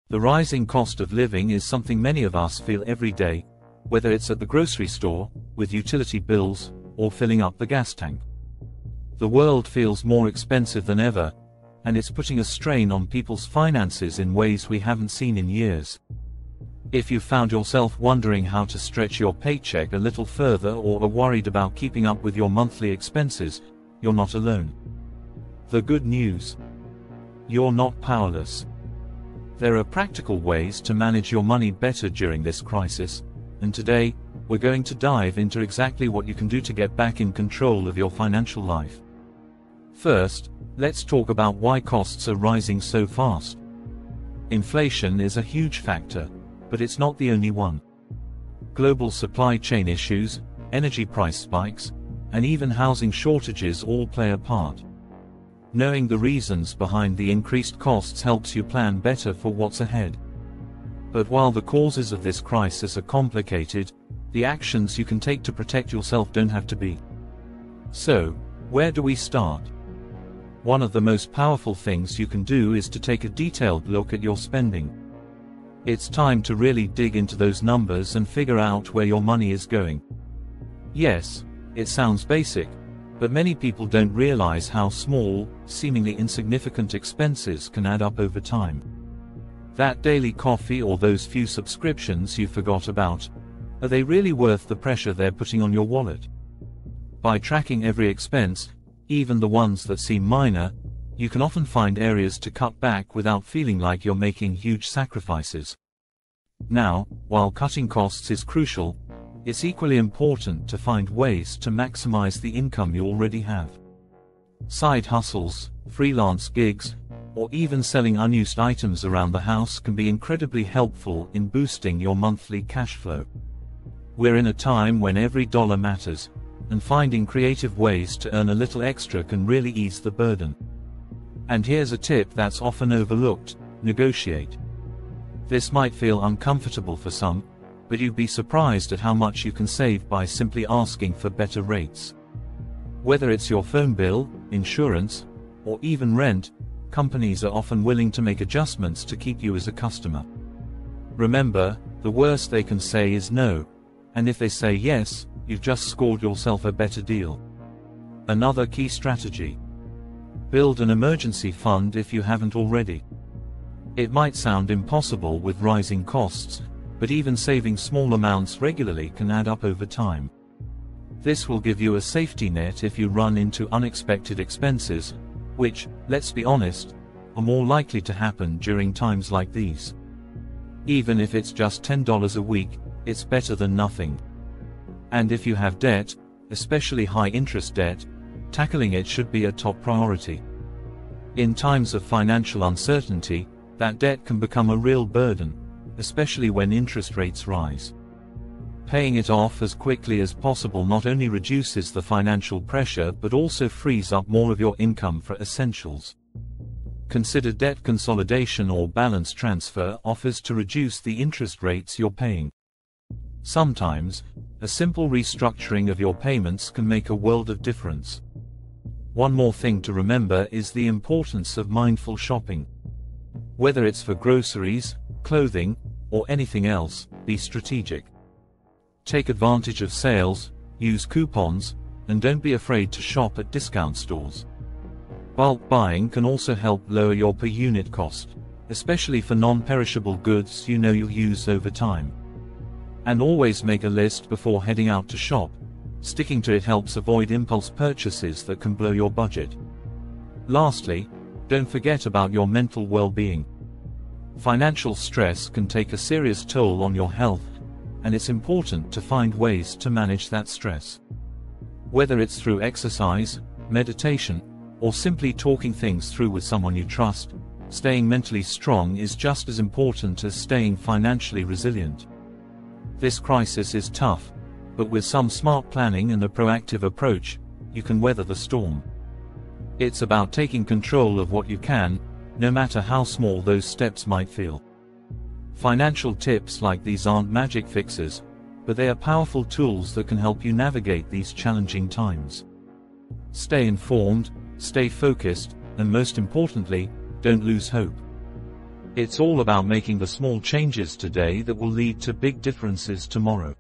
The rising cost of living is something many of us feel every day, whether it's at the grocery store, with utility bills, or filling up the gas tank. The world feels more expensive than ever, and it's putting a strain on people's finances in ways we haven't seen in years. If you found yourself wondering how to stretch your paycheck a little further or are worried about keeping up with your monthly expenses, you're not alone. The good news: you're not powerless. There are practical ways to manage your money better during this crisis, and today, we're going to dive into exactly what you can do to get back in control of your financial life. First, let's talk about why costs are rising so fast. Inflation is a huge factor, but it's not the only one. Global supply chain issues, energy price spikes, and even housing shortages all play a part. Knowing the reasons behind the increased costs helps you plan better for what's ahead. But while the causes of this crisis are complicated, the actions you can take to protect yourself don't have to be. So, where do we start? One of the most powerful things you can do is to take a detailed look at your spending. It's time to really dig into those numbers and figure out where your money is going. Yes, it sounds basic, but many people don't realize how small, seemingly insignificant expenses can add up over time. That daily coffee or those few subscriptions you forgot about, are they really worth the pressure they're putting on your wallet? By tracking every expense, even the ones that seem minor, you can often find areas to cut back without feeling like you're making huge sacrifices. Now, while cutting costs is crucial, it's equally important to find ways to maximize the income you already have. Side hustles, freelance gigs, or even selling unused items around the house can be incredibly helpful in boosting your monthly cash flow. We're in a time when every dollar matters, and finding creative ways to earn a little extra can really ease the burden. And here's a tip that's often overlooked: negotiate. This might feel uncomfortable for some, but you'd be surprised at how much you can save by simply asking for better rates. Whether it's your phone bill, insurance, or even rent, companies are often willing to make adjustments to keep you as a customer. Remember, the worst they can say is no, and if they say yes, you've just scored yourself a better deal. Another key strategy: build an emergency fund if you haven't already. It might sound impossible with rising costs, but even saving small amounts regularly can add up over time. This will give you a safety net if you run into unexpected expenses, which, let's be honest, are more likely to happen during times like these. Even if it's just $10 a week, it's better than nothing. And if you have debt, especially high-interest debt, tackling it should be a top priority. In times of financial uncertainty, that debt can become a real burden, especially when interest rates rise. Paying it off as quickly as possible not only reduces the financial pressure but also frees up more of your income for essentials. Consider debt consolidation or balance transfer offers to reduce the interest rates you're paying. Sometimes, a simple restructuring of your payments can make a world of difference. One more thing to remember is the importance of mindful shopping. Whether it's for groceries, clothing, or anything else, be strategic. Take advantage of sales, use coupons, and don't be afraid to shop at discount stores. Bulk buying can also help lower your per-unit cost, especially for non-perishable goods you know you'll use over time. And always make a list before heading out to shop. Sticking to it helps avoid impulse purchases that can blow your budget. Lastly, don't forget about your mental well-being. Financial stress can take a serious toll on your health, and it's important to find ways to manage that stress. Whether it's through exercise, meditation, or simply talking things through with someone you trust, staying mentally strong is just as important as staying financially resilient. This crisis is tough, but with some smart planning and a proactive approach, you can weather the storm. It's about taking control of what you can, no matter how small those steps might feel. Financial tips like these aren't magic fixes, but they are powerful tools that can help you navigate these challenging times. Stay informed, stay focused, and most importantly, don't lose hope. It's all about making the small changes today that will lead to big differences tomorrow.